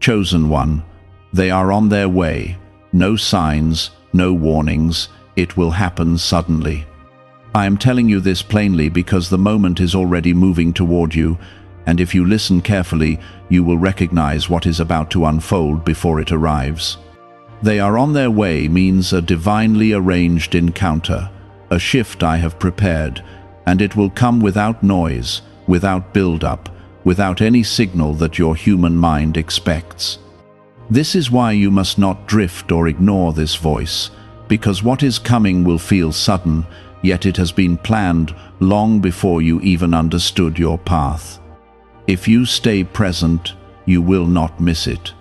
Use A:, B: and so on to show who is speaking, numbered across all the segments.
A: Chosen one, they are on their way. No signs, no warnings. It will happen suddenly. I am telling you this plainly because the moment is already moving toward you, and if you listen carefully, you will recognize what is about to unfold before it arrives. They are on their way means a divinely arranged encounter, a shift I have prepared, and it will come without noise, without build-up, without any signal that your human mind expects. This is why you must not drift or ignore this voice, because what is coming will feel sudden, yet it has been planned long before you even understood your path. If you stay present, you will not miss it.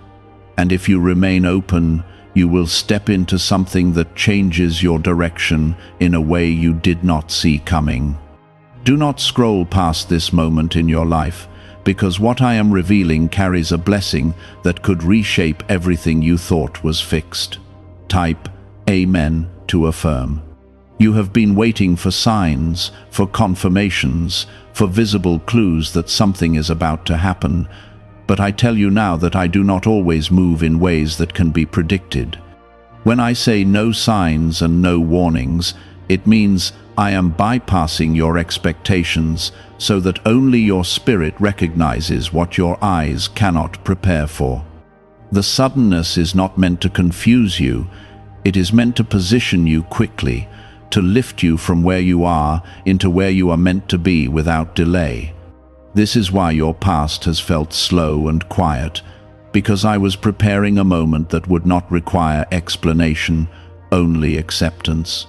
A: And if you remain open, you will step into something that changes your direction in a way you did not see coming. Do not scroll past this moment in your life, because what I am revealing carries a blessing that could reshape everything you thought was fixed. Type Amen to affirm. You have been waiting for signs, for confirmations, for visible clues that something is about to happen, but I tell you now that I do not always move in ways that can be predicted. When I say no signs and no warnings, it means I am bypassing your expectations so that only your spirit recognizes what your eyes cannot prepare for. The suddenness is not meant to confuse you, it is meant to position you quickly, to lift you from where you are into where you are meant to be without delay. This is why your past has felt slow and quiet, because I was preparing a moment that would not require explanation, only acceptance.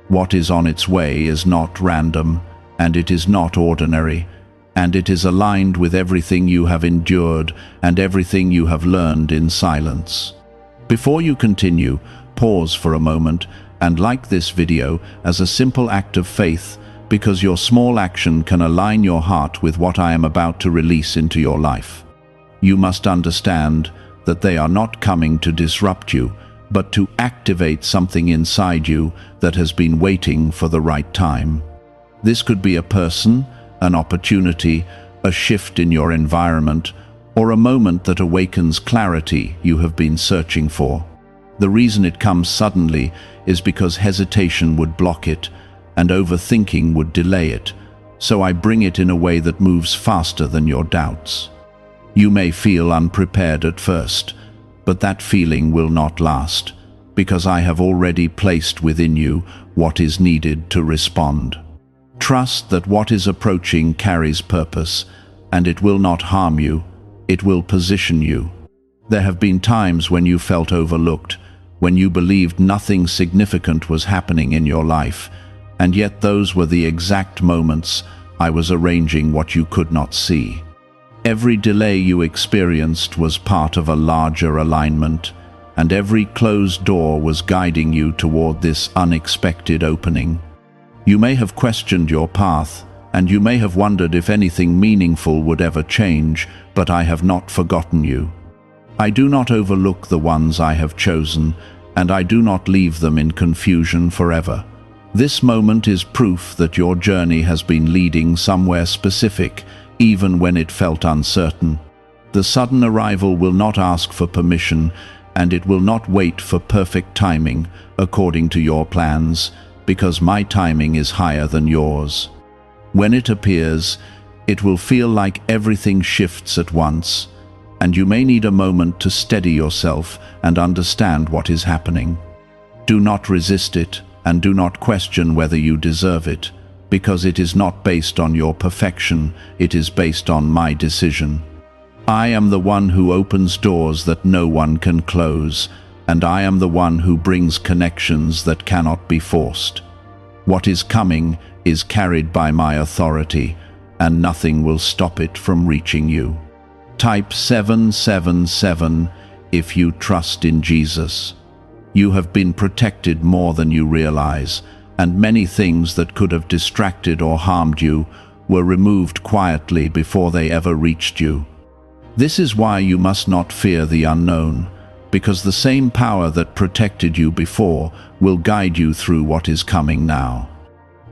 A: What is on its way is not random, and it is not ordinary, and it is aligned with everything you have endured and everything you have learned in silence. Before you continue, pause for a moment and like this video as a simple act of faith, because your small action can align your heart with what I am about to release into your life. You must understand that they are not coming to disrupt you, but to activate something inside you that has been waiting for the right time. This could be a person, an opportunity, a shift in your environment, or a moment that awakens clarity you have been searching for. The reason it comes suddenly is because hesitation would block it, and overthinking would delay it, so I bring it in a way that moves faster than your doubts. You may feel unprepared at first, but that feeling will not last, because I have already placed within you what is needed to respond. Trust that what is approaching carries purpose, and it will not harm you, it will position you. There have been times when you felt overlooked, when you believed nothing significant was happening in your life, and yet those were the exact moments I was arranging what you could not see. Every delay you experienced was part of a larger alignment, and every closed door was guiding you toward this unexpected opening. You may have questioned your path, and you may have wondered if anything meaningful would ever change, but I have not forgotten you. I do not overlook the ones I have chosen, and I do not leave them in confusion forever. This moment is proof that your journey has been leading somewhere specific, even when it felt uncertain. The sudden arrival will not ask for permission, and it will not wait for perfect timing, according to your plans, because my timing is higher than yours. When it appears, it will feel like everything shifts at once, and you may need a moment to steady yourself and understand what is happening. Do not resist it, and do not question whether you deserve it, because it is not based on your perfection, it is based on my decision. I am the one who opens doors that no one can close, and I am the one who brings connections that cannot be forced. What is coming is carried by my authority, and nothing will stop it from reaching you. Type 777 if you trust in Jesus. You have been protected more than you realize, and many things that could have distracted or harmed you were removed quietly before they ever reached you. This is why you must not fear the unknown, because the same power that protected you before will guide you through what is coming now.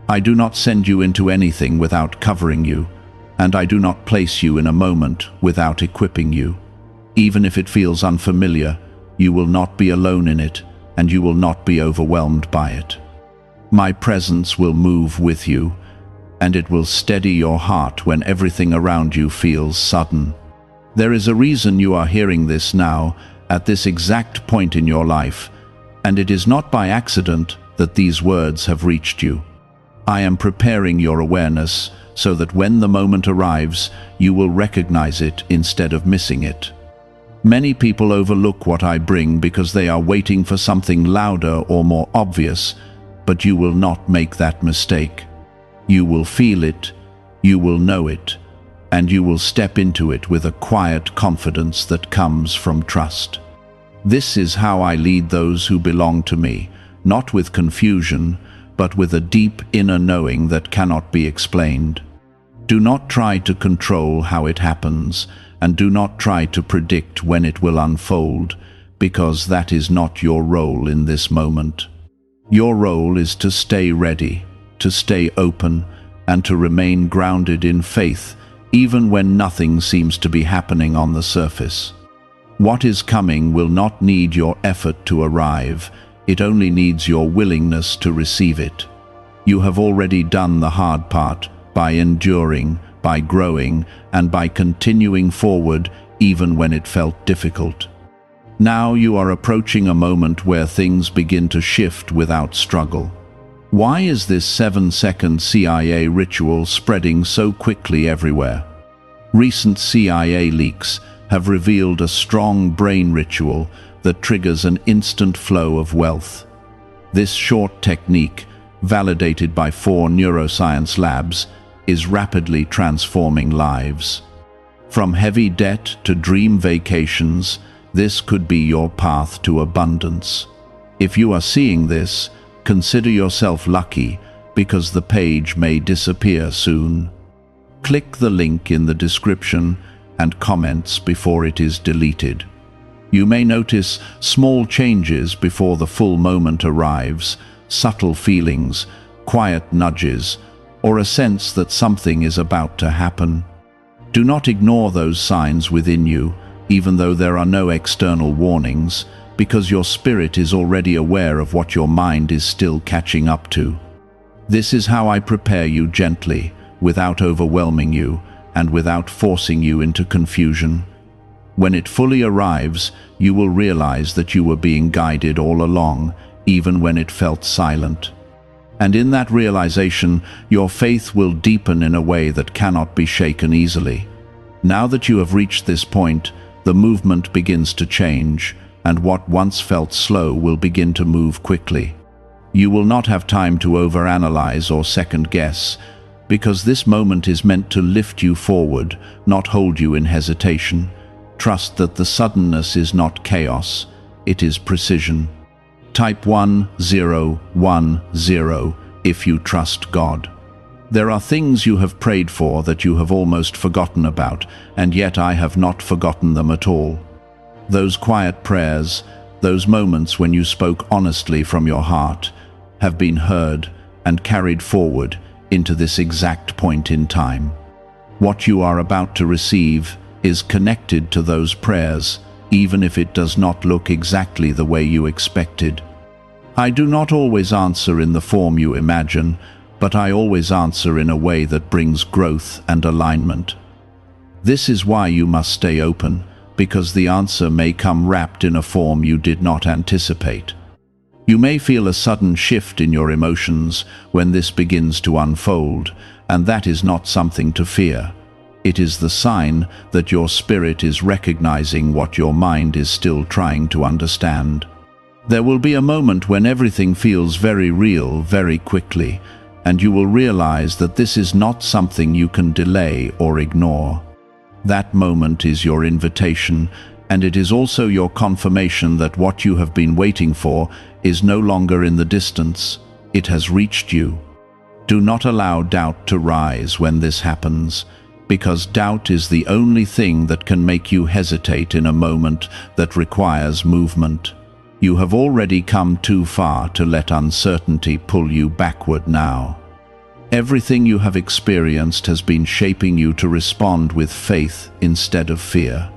A: I do not send you into anything without covering you, and I do not place you in a moment without equipping you. Even if it feels unfamiliar, you will not be alone in it, and you will not be overwhelmed by it. My presence will move with you, and it will steady your heart when everything around you feels sudden. There is a reason you are hearing this now, at this exact point in your life, and it is not by accident that these words have reached you. I am preparing your awareness so that when the moment arrives, you will recognize it instead of missing it. Many people overlook what I bring because they are waiting for something louder or more obvious, but you will not make that mistake. You will feel it, you will know it, and you will step into it with a quiet confidence that comes from trust. This is how I lead those who belong to me, not with confusion, but with a deep inner knowing that cannot be explained. Do not try to control how it happens, and do not try to predict when it will unfold, because that is not your role in this moment. Your role is to stay ready, to stay open, and to remain grounded in faith, even when nothing seems to be happening on the surface. What is coming will not need your effort to arrive, it only needs your willingness to receive it. You have already done the hard part by enduring, by growing, and by continuing forward even when it felt difficult. Now you are approaching a moment where things begin to shift without struggle. Why is this 7-second CIA ritual spreading so quickly everywhere? Recent CIA leaks have revealed a strong brain ritual that triggers an instant flow of wealth. This short technique, validated by 4 neuroscience labs, is rapidly transforming lives. From heavy debt to dream vacations, this could be your path to abundance. If you are seeing this, consider yourself lucky, because the page may disappear soon. Click the link in the description and comments before it is deleted. You may notice small changes before the full moment arrives, subtle feelings, quiet nudges, or a sense that something is about to happen. Do not ignore those signs within you, even though there are no external warnings, because your spirit is already aware of what your mind is still catching up to. This is how I prepare you gently, without overwhelming you, and without forcing you into confusion. When it fully arrives, you will realize that you were being guided all along, even when it felt silent. And in that realization, your faith will deepen in a way that cannot be shaken easily. Now that you have reached this point, the movement begins to change, and what once felt slow will begin to move quickly. You will not have time to overanalyze or second-guess, because this moment is meant to lift you forward, not hold you in hesitation. Trust that the suddenness is not chaos, it is precision. Type 1010 if you trust God. There are things you have prayed for that you have almost forgotten about, and yet I have not forgotten them at all. Those quiet prayers, those moments when you spoke honestly from your heart, have been heard and carried forward into this exact point in time. What you are about to receive is connected to those prayers, even if it does not look exactly the way you expected. I do not always answer in the form you imagine, but I always answer in a way that brings growth and alignment. This is why you must stay open, because the answer may come wrapped in a form you did not anticipate. You may feel a sudden shift in your emotions when this begins to unfold, and that is not something to fear. It is the sign that your spirit is recognizing what your mind is still trying to understand. There will be a moment when everything feels very real very quickly, and you will realize that this is not something you can delay or ignore. That moment is your invitation, and it is also your confirmation that what you have been waiting for is no longer in the distance. It has reached you. Do not allow doubt to rise when this happens, because doubt is the only thing that can make you hesitate in a moment that requires movement. You have already come too far to let uncertainty pull you backward now. Everything you have experienced has been shaping you to respond with faith instead of fear.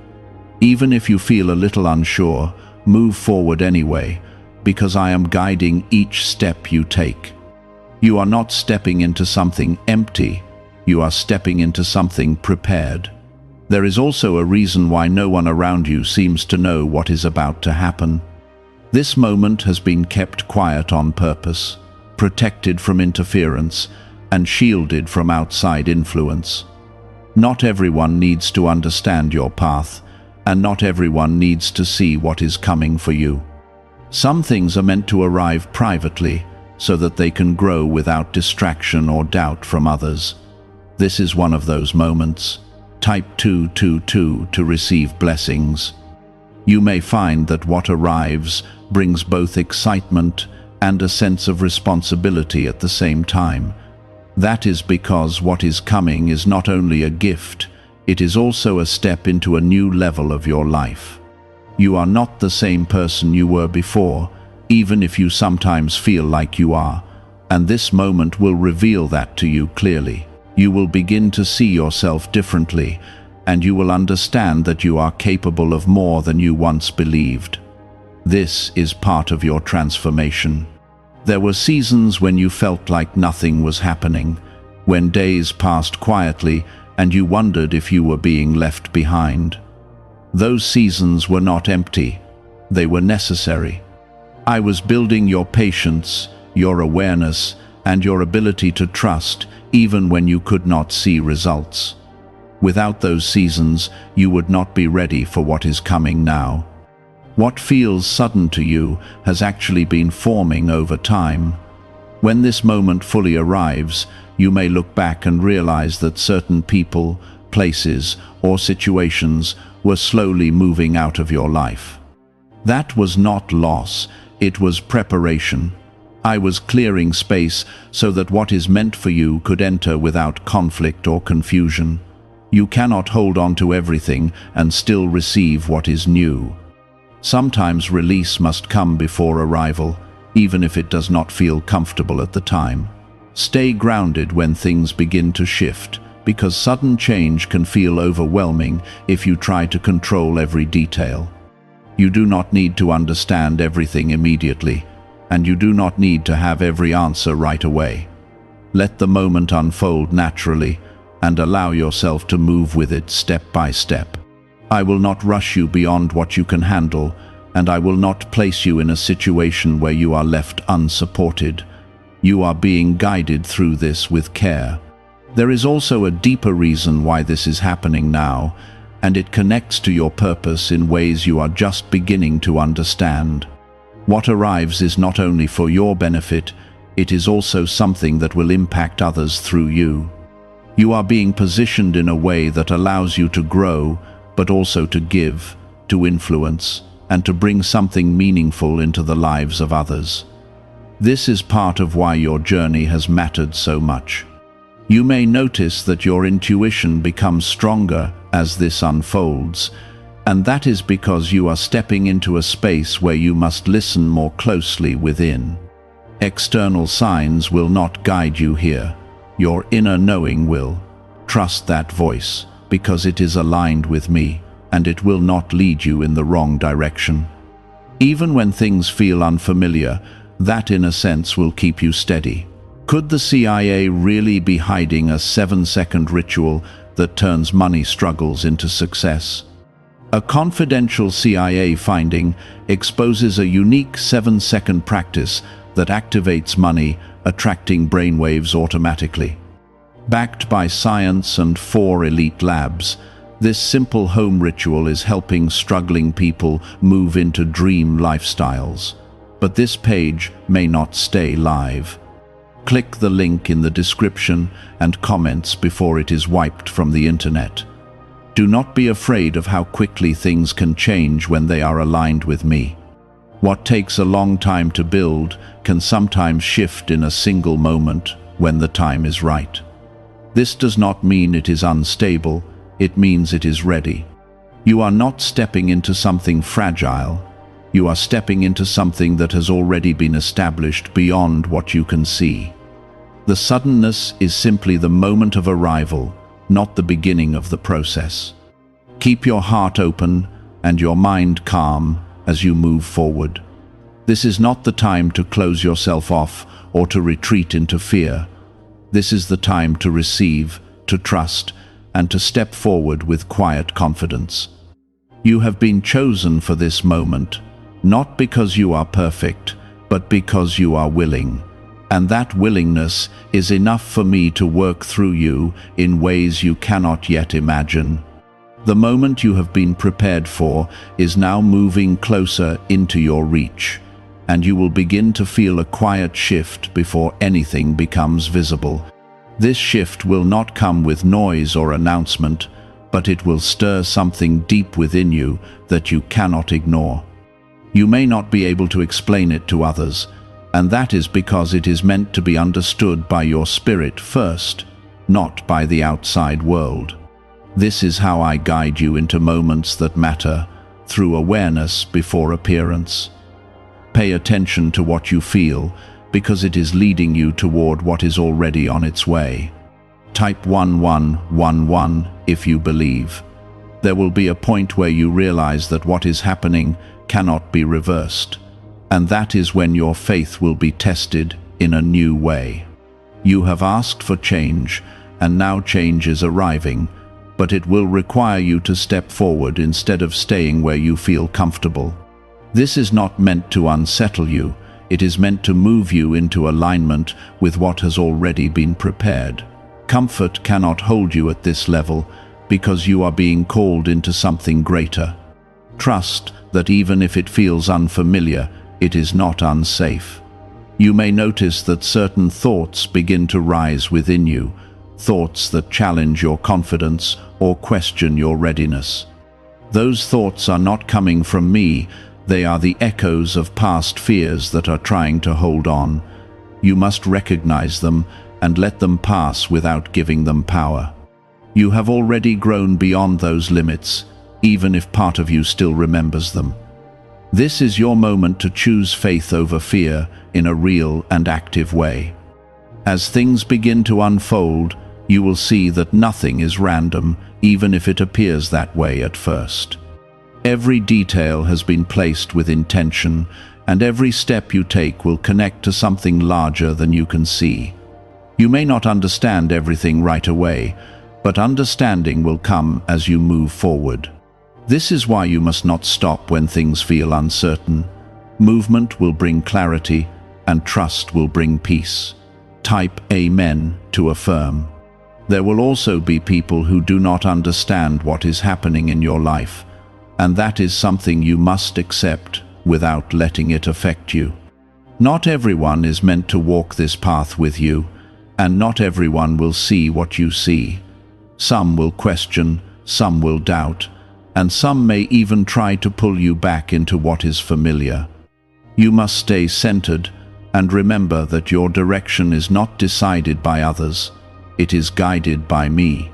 A: Even if you feel a little unsure, move forward anyway, because I am guiding each step you take. You are not stepping into something empty, you are stepping into something prepared. There is also a reason why no one around you seems to know what is about to happen. This moment has been kept quiet on purpose, protected from interference, and shielded from outside influence. Not everyone needs to understand your path, and not everyone needs to see what is coming for you. Some things are meant to arrive privately, so that they can grow without distraction or doubt from others. This is one of those moments. Type 222 to receive blessings. You may find that what arrives brings both excitement and a sense of responsibility at the same time. That is because what is coming is not only a gift, it is also a step into a new level of your life. You are not the same person you were before, even if you sometimes feel like you are, and this moment will reveal that to you clearly. You will begin to see yourself differently, and you will understand that you are capable of more than you once believed. This is part of your transformation. There were seasons when you felt like nothing was happening, when days passed quietly and you wondered if you were being left behind. Those seasons were not empty, they were necessary. I was building your patience, your awareness, and your ability to trust, even when you could not see results. Without those seasons, you would not be ready for what is coming now. What feels sudden to you has actually been forming over time. When this moment fully arrives, you may look back and realize that certain people, places, or situations were slowly moving out of your life. That was not loss, it was preparation. I was clearing space so that what is meant for you could enter without conflict or confusion. You cannot hold on to everything and still receive what is new. Sometimes release must come before arrival, even if it does not feel comfortable at the time. Stay grounded when things begin to shift, because sudden change can feel overwhelming if you try to control every detail. You do not need to understand everything immediately, and you do not need to have every answer right away. Let the moment unfold naturally, and allow yourself to move with it step by step. I will not rush you beyond what you can handle, and I will not place you in a situation where you are left unsupported. You are being guided through this with care. There is also a deeper reason why this is happening now, and it connects to your purpose in ways you are just beginning to understand. What arrives is not only for your benefit, it is also something that will impact others through you. You are being positioned in a way that allows you to grow, but also to give, to influence, and to bring something meaningful into the lives of others. This is part of why your journey has mattered so much. You may notice that your intuition becomes stronger as this unfolds, and that is because you are stepping into a space where you must listen more closely within. External signs will not guide you here. Your inner knowing will. Trust that voice, because it is aligned with me, and it will not lead you in the wrong direction. Even when things feel unfamiliar, that inner sense will keep you steady. Could the CIA really be hiding a 7-second ritual that turns money struggles into success? A confidential CIA finding exposes a unique 7-second practice that activates money, attracting brainwaves automatically. Backed by science and 4 elite labs, this simple home ritual is helping struggling people move into dream lifestyles. But this page may not stay live. Click the link in the description and comments before it is wiped from the internet. Do not be afraid of how quickly things can change when they are aligned with me. What takes a long time to build can sometimes shift in a single moment when the time is right. This does not mean it is unstable, it means it is ready. You are not stepping into something fragile, you are stepping into something that has already been established beyond what you can see. The suddenness is simply the moment of arrival, not the beginning of the process. Keep your heart open, and your mind calm as you move forward. This is not the time to close yourself off or to retreat into fear. This is the time to receive, to trust, and to step forward with quiet confidence. You have been chosen for this moment, not because you are perfect, but because you are willing. And that willingness is enough for me to work through you in ways you cannot yet imagine. The moment you have been prepared for is now moving closer into your reach, and you will begin to feel a quiet shift before anything becomes visible. This shift will not come with noise or announcement, but it will stir something deep within you that you cannot ignore. You may not be able to explain it to others, and that is because it is meant to be understood by your spirit first, not by the outside world. This is how I guide you into moments that matter, through awareness before appearance. Pay attention to what you feel, because it is leading you toward what is already on its way. Type 1111 if you believe. There will be a point where you realize that what is happening cannot be reversed, and that is when your faith will be tested in a new way. You have asked for change, and now change is arriving, but it will require you to step forward instead of staying where you feel comfortable. This is not meant to unsettle you, it is meant to move you into alignment with what has already been prepared. Comfort cannot hold you at this level because you are being called into something greater. Trust that even if it feels unfamiliar, it is not unsafe. You may notice that certain thoughts begin to rise within you, thoughts that challenge your confidence or question your readiness. Those thoughts are not coming from me. They are the echoes of past fears that are trying to hold on. You must recognize them and let them pass without giving them power. You have already grown beyond those limits, even if part of you still remembers them. This is your moment to choose faith over fear in a real and active way. As things begin to unfold, you will see that nothing is random, even if it appears that way at first. Every detail has been placed with intention, and every step you take will connect to something larger than you can see. You may not understand everything right away, but understanding will come as you move forward. This is why you must not stop when things feel uncertain. Movement will bring clarity, and trust will bring peace. Type Amen to affirm. There will also be people who do not understand what is happening in your life, and that is something you must accept without letting it affect you. Not everyone is meant to walk this path with you, and not everyone will see what you see. Some will question, some will doubt, and some may even try to pull you back into what is familiar. You must stay centered and remember that your direction is not decided by others, it is guided by me.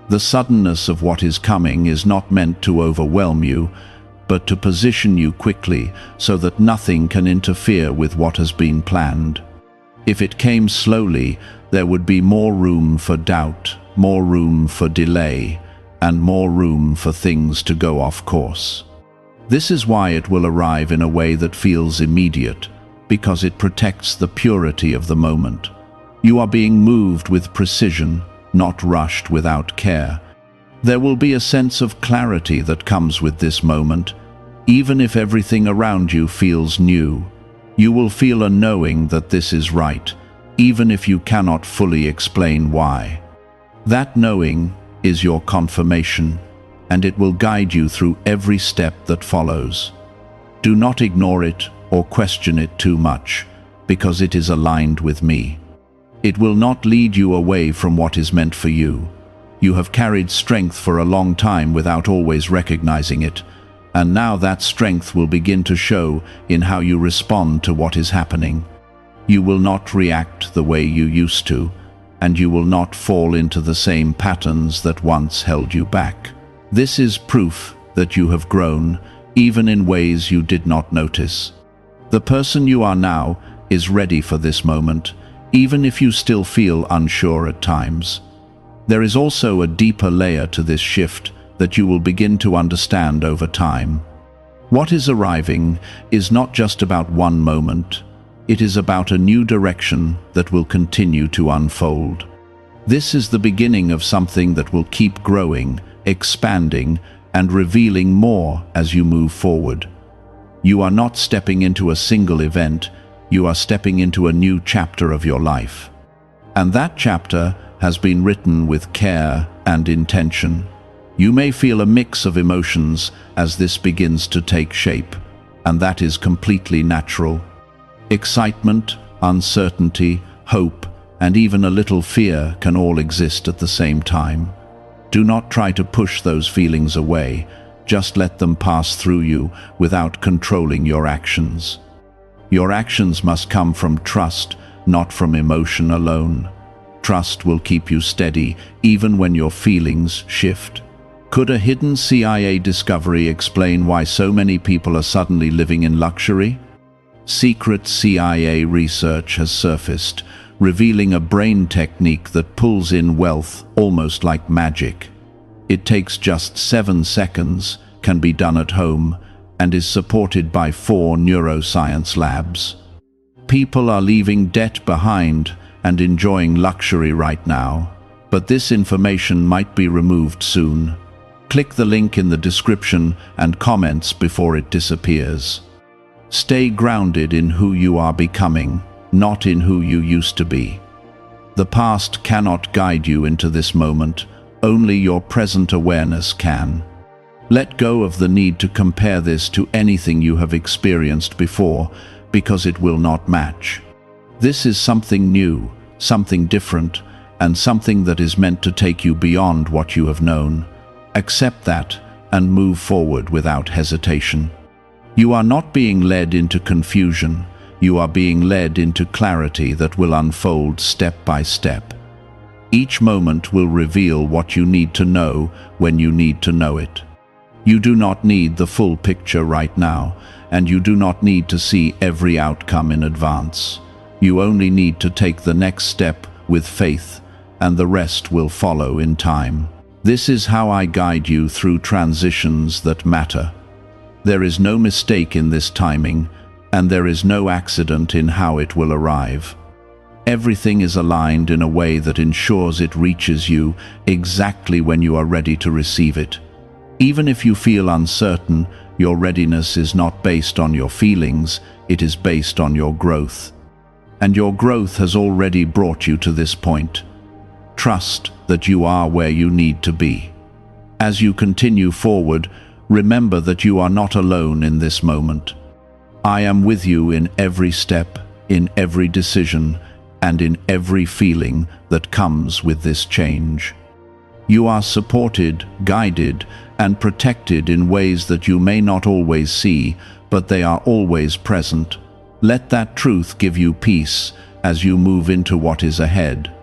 A: The suddenness of what is coming is not meant to overwhelm you, but to position you quickly so that nothing can interfere with what has been planned. If it came slowly, there would be more room for doubt, more room for delay, and more room for things to go off course. This is why it will arrive in a way that feels immediate, because it protects the purity of the moment. You are being moved with precision, not rushed without care. There will be a sense of clarity that comes with this moment. Even if everything around you feels new, you will feel a knowing that this is right, even if you cannot fully explain why. That knowing is your confirmation, and it will guide you through every step that follows. Do not ignore it or question it too much, because it is aligned with me. It will not lead you away from what is meant for you. You have carried strength for a long time without always recognizing it, and now that strength will begin to show in how you respond to what is happening. You will not react the way you used to, and you will not fall into the same patterns that once held you back. This is proof that you have grown, even in ways you did not notice. The person you are now is ready for this moment, even if you still feel unsure at times. There is also a deeper layer to this shift that you will begin to understand over time. What is arriving is not just about one moment. It is about a new direction that will continue to unfold. This is the beginning of something that will keep growing, expanding, and revealing more as you move forward. You are not stepping into a single event, you are stepping into a new chapter of your life. And that chapter has been written with care and intention. You may feel a mix of emotions as this begins to take shape, and that is completely natural. Excitement, uncertainty, hope, and even a little fear can all exist at the same time. Do not try to push those feelings away, just let them pass through you without controlling your actions. Your actions must come from trust, not from emotion alone. Trust will keep you steady even when your feelings shift. Could a hidden CIA discovery explain why so many people are suddenly living in luxury? Secret CIA research has surfaced, revealing a brain technique that pulls in wealth almost like magic. It takes just 7 seconds, can be done at home, and is supported by 4 neuroscience labs. People are leaving debt behind and enjoying luxury right now, but this information might be removed soon. Click the link in the description and comments before it disappears. Stay grounded in who you are becoming, not in who you used to be. The past cannot guide you into this moment, only your present awareness can. Let go of the need to compare this to anything you have experienced before, because it will not match. This is something new, something different, and something that is meant to take you beyond what you have known. Accept that and move forward without hesitation. You are not being led into confusion. You are being led into clarity that will unfold step by step. Each moment will reveal what you need to know when you need to know it. You do not need the full picture right now, and you do not need to see every outcome in advance. You only need to take the next step with faith, and the rest will follow in time. This is how I guide you through transitions that matter. There is no mistake in this timing, and there is no accident in how it will arrive. Everything is aligned in a way that ensures it reaches you exactly when you are ready to receive it. Even if you feel uncertain, your readiness is not based on your feelings, it is based on your growth. And your growth has already brought you to this point. Trust that you are where you need to be. As you continue forward, remember that you are not alone in this moment. I am with you in every step, in every decision, and in every feeling that comes with this change. You are supported, guided, and protected in ways that you may not always see, but they are always present. Let that truth give you peace as you move into what is ahead.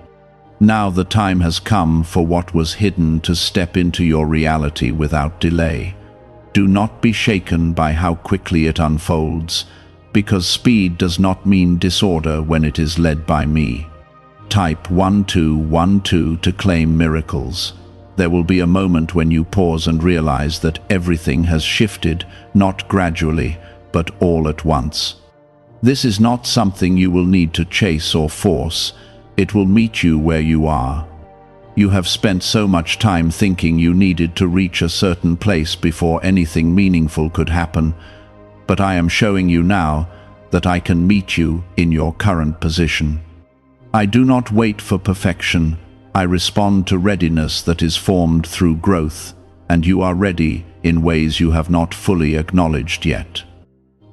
A: Now the time has come for what was hidden to step into your reality without delay. Do not be shaken by how quickly it unfolds, because speed does not mean disorder when it is led by me. Type 1212 to claim miracles. There will be a moment when you pause and realize that everything has shifted, not gradually, but all at once. This is not something you will need to chase or force. It will meet you where you are. You have spent so much time thinking you needed to reach a certain place before anything meaningful could happen, but I am showing you now that I can meet you in your current position. I do not wait for perfection. I respond to readiness that is formed through growth, and you are ready in ways you have not fully acknowledged yet.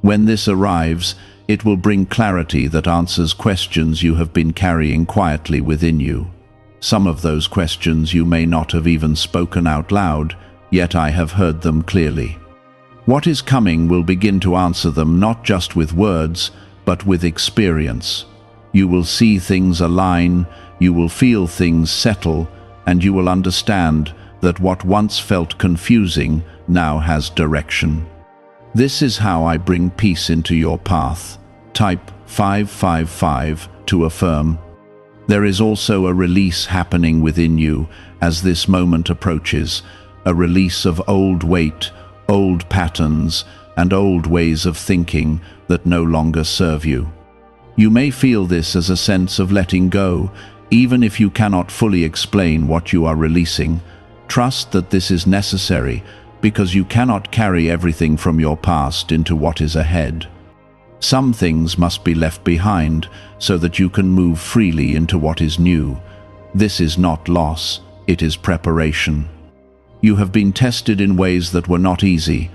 A: When this arrives, it will bring clarity that answers questions you have been carrying quietly within you. Some of those questions you may not have even spoken out loud, yet I have heard them clearly. What is coming will begin to answer them not just with words, but with experience. You will see things align, you will feel things settle, and you will understand that what once felt confusing now has direction. This is how I bring peace into your path. Type 555 to affirm. There is also a release happening within you as this moment approaches, a release of old weight, old patterns, and old ways of thinking that no longer serve you. You may feel this as a sense of letting go, even if you cannot fully explain what you are releasing. Trust that this is necessary, because you cannot carry everything from your past into what is ahead. Some things must be left behind so that you can move freely into what is new. This is not loss, it is preparation. You have been tested in ways that were not easy,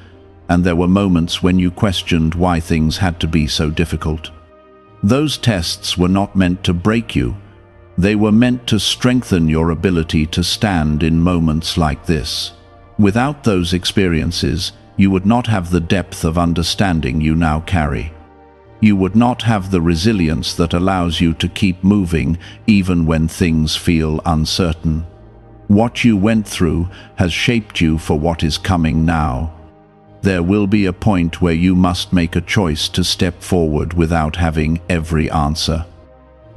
A: and there were moments when you questioned why things had to be so difficult. Those tests were not meant to break you. They were meant to strengthen your ability to stand in moments like this. Without those experiences, you would not have the depth of understanding you now carry. You would not have the resilience that allows you to keep moving even when things feel uncertain. What you went through has shaped you for what is coming now. There will be a point where you must make a choice to step forward without having every answer.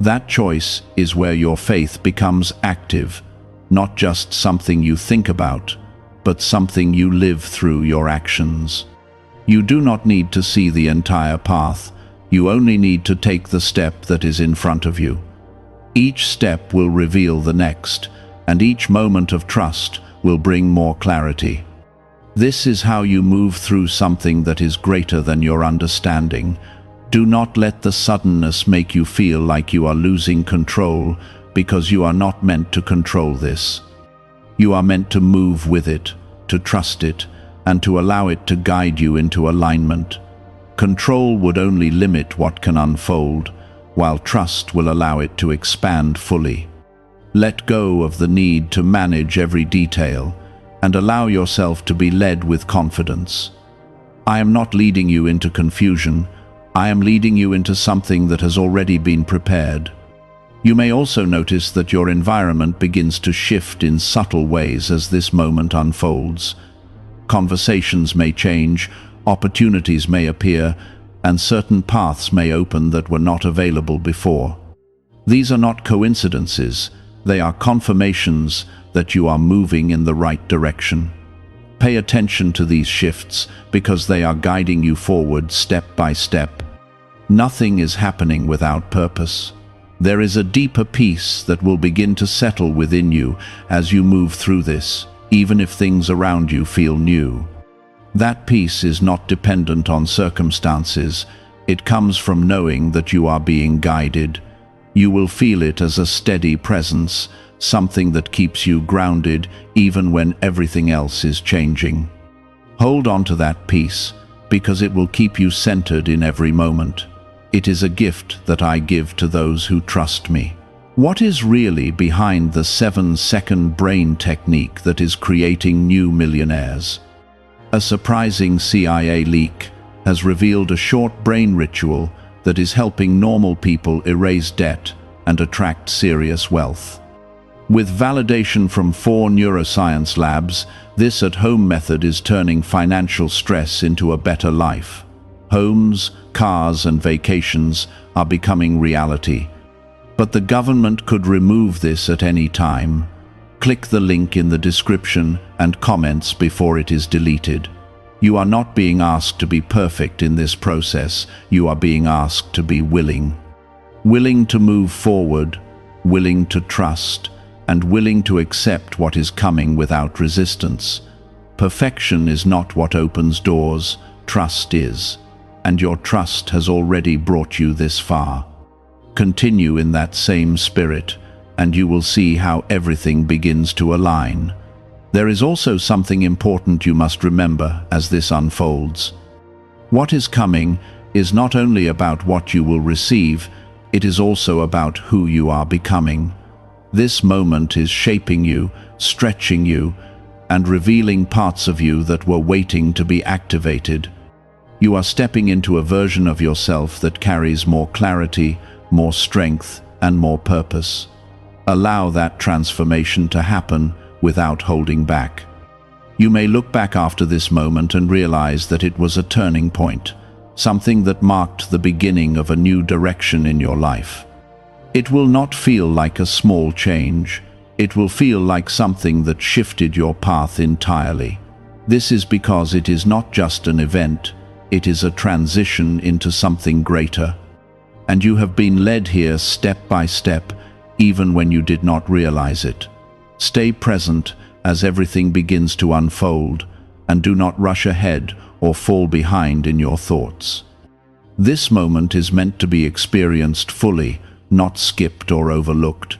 A: That choice is where your faith becomes active, not just something you think about, but something you live through your actions. You do not need to see the entire path. You only need to take the step that is in front of you. Each step will reveal the next, and each moment of trust will bring more clarity. This is how you move through something that is greater than your understanding. Do not let the suddenness make you feel like you are losing control, because you are not meant to control this. You are meant to move with it, to trust it, and to allow it to guide you into alignment. Control would only limit what can unfold, while trust will allow it to expand fully. Let go of the need to manage every detail, and allow yourself to be led with confidence. I am not leading you into confusion. I am leading you into something that has already been prepared. You may also notice that your environment begins to shift in subtle ways as this moment unfolds. Conversations may change, opportunities may appear, and certain paths may open that were not available before. These are not coincidences. They are confirmations that you are moving in the right direction. Pay attention to these shifts because they are guiding you forward step by step. Nothing is happening without purpose. There is a deeper peace that will begin to settle within you as you move through this, even if things around you feel new. That peace is not dependent on circumstances. It comes from knowing that you are being guided. You will feel it as a steady presence, something that keeps you grounded even when everything else is changing. Hold on to that peace, because it will keep you centered in every moment. It is a gift that I give to those who trust me. What is really behind the 7-second brain technique that is creating new millionaires? A surprising CIA leak has revealed a short brain ritual that is helping normal people erase debt and attract serious wealth. With validation from 4 neuroscience labs, this at-home method is turning financial stress into a better life. Homes, cars, and vacations are becoming reality. But the government could remove this at any time. Click the link in the description and comments before it is deleted. You are not being asked to be perfect in this process. You are being asked to be willing. Willing to move forward, willing to trust, and willing to accept what is coming without resistance. Perfection is not what opens doors, trust is, and your trust has already brought you this far. Continue in that same spirit, and you will see how everything begins to align. There is also something important you must remember as this unfolds. What is coming is not only about what you will receive, it is also about who you are becoming. This moment is shaping you, stretching you, and revealing parts of you that were waiting to be activated. You are stepping into a version of yourself that carries more clarity, more strength, and more purpose. Allow that transformation to happen without holding back. You may look back after this moment and realize that it was a turning point, something that marked the beginning of a new direction in your life. It will not feel like a small change. It will feel like something that shifted your path entirely. This is because it is not just an event, it is a transition into something greater. And you have been led here step by step, even when you did not realize it. Stay present as everything begins to unfold, and do not rush ahead or fall behind in your thoughts. This moment is meant to be experienced fully, not skipped or overlooked.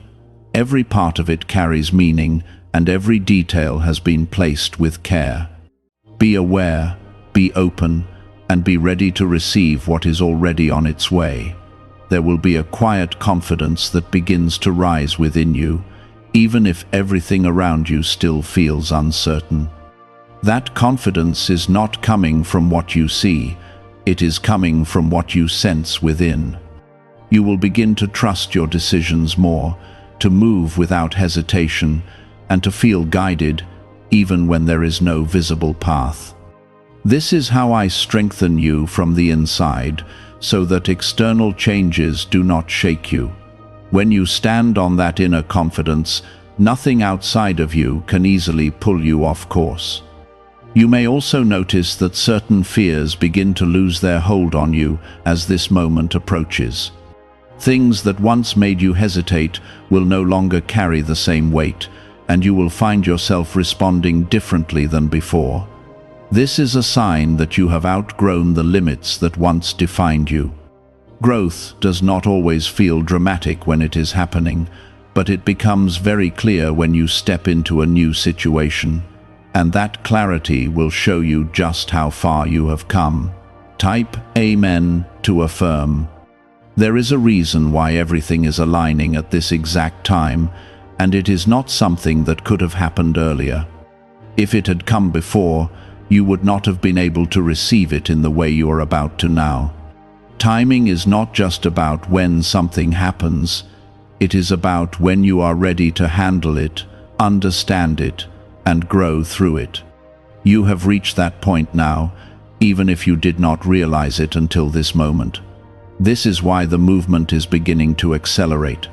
A: Every part of it carries meaning, and every detail has been placed with care. Be aware, be open, and be ready to receive what is already on its way. There will be a quiet confidence that begins to rise within you, even if everything around you still feels uncertain. That confidence is not coming from what you see, it is coming from what you sense within. You will begin to trust your decisions more, to move without hesitation, and to feel guided even when there is no visible path. This is how I strengthen you from the inside, so that external changes do not shake you. When you stand on that inner confidence, nothing outside of you can easily pull you off course. You may also notice that certain fears begin to lose their hold on you as this moment approaches. Things that once made you hesitate will no longer carry the same weight, and you will find yourself responding differently than before. This is a sign that you have outgrown the limits that once defined you. Growth does not always feel dramatic when it is happening, but it becomes very clear when you step into a new situation, and that clarity will show you just how far you have come. Type Amen to affirm. There is a reason why everything is aligning at this exact time, and it is not something that could have happened earlier. If it had come before, you would not have been able to receive it in the way you are about to now. Timing is not just about when something happens, it is about when you are ready to handle it, understand it, and grow through it. You have reached that point now, even if you did not realize it until this moment. This is why the movement is beginning to accelerate.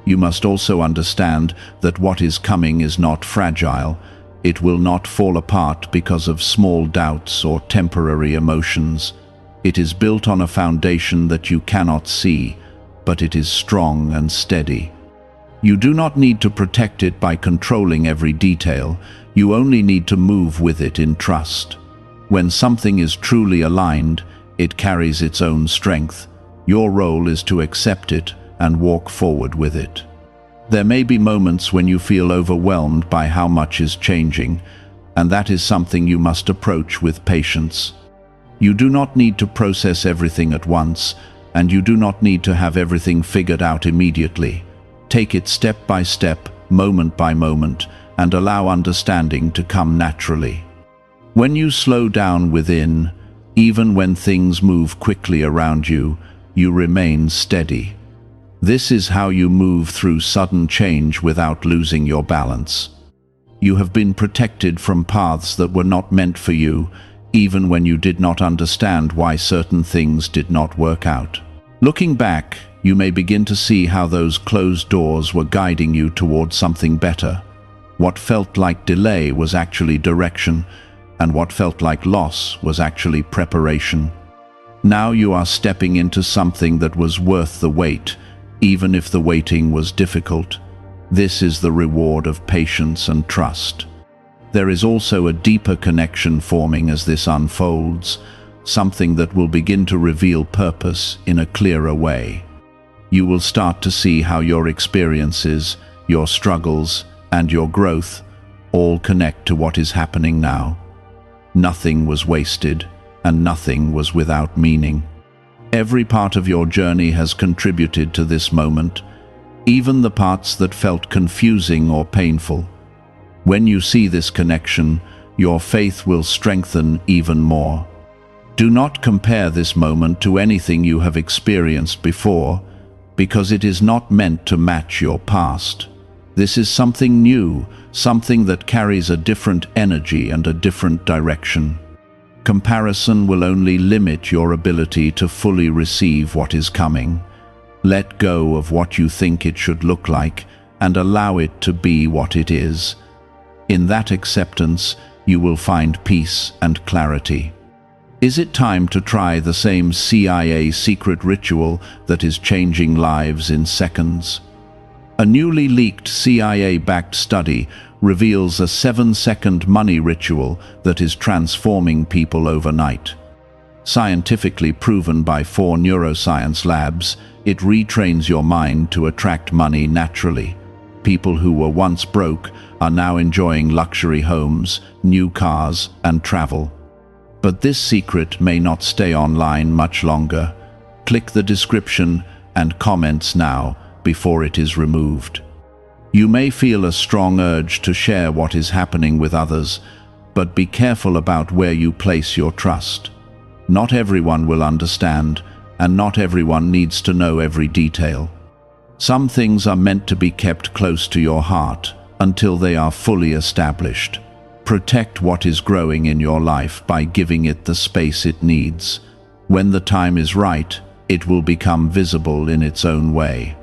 A: You must also understand that what is coming is not fragile. It will not fall apart because of small doubts or temporary emotions. It is built on a foundation that you cannot see, but it is strong and steady. You do not need to protect it by controlling every detail. You only need to move with it in trust. When something is truly aligned, it carries its own strength. Your role is to accept it and walk forward with it. There may be moments when you feel overwhelmed by how much is changing, and that is something you must approach with patience. You do not need to process everything at once, and you do not need to have everything figured out immediately. Take it step by step, moment by moment, and allow understanding to come naturally. When you slow down within, even when things move quickly around you, you remain steady. This is how you move through sudden change without losing your balance. You have been protected from paths that were not meant for you, even when you did not understand why certain things did not work out. Looking back, you may begin to see how those closed doors were guiding you towards something better. What felt like delay was actually direction, and what felt like loss was actually preparation. Now you are stepping into something that was worth the wait, even if the waiting was difficult. This is the reward of patience and trust. There is also a deeper connection forming as this unfolds, something that will begin to reveal purpose in a clearer way. You will start to see how your experiences, your struggles, and your growth all connect to what is happening now. Nothing was wasted, and nothing was without meaning. Every part of your journey has contributed to this moment, even the parts that felt confusing or painful. When you see this connection, your faith will strengthen even more. Do not compare this moment to anything you have experienced before, because it is not meant to match your past. This is something new, something that carries a different energy and a different direction. Comparison will only limit your ability to fully receive what is coming. Let go of what you think it should look like, and allow it to be what it is. In that acceptance, you will find peace and clarity. Is it time to try the same CIA secret ritual that is changing lives in seconds? A newly leaked CIA-backed study reveals a 7-second money ritual that is transforming people overnight. Scientifically proven by 4 neuroscience labs, it retrains your mind to attract money naturally. People who were once broke are now enjoying luxury homes, new cars, and travel. But this secret may not stay online much longer. Click the description and comments now before it is removed. You may feel a strong urge to share what is happening with others, but be careful about where you place your trust. Not everyone will understand, and not everyone needs to know every detail. Some things are meant to be kept close to your heart until they are fully established. Protect what is growing in your life by giving it the space it needs. When the time is right, it will become visible in its own way.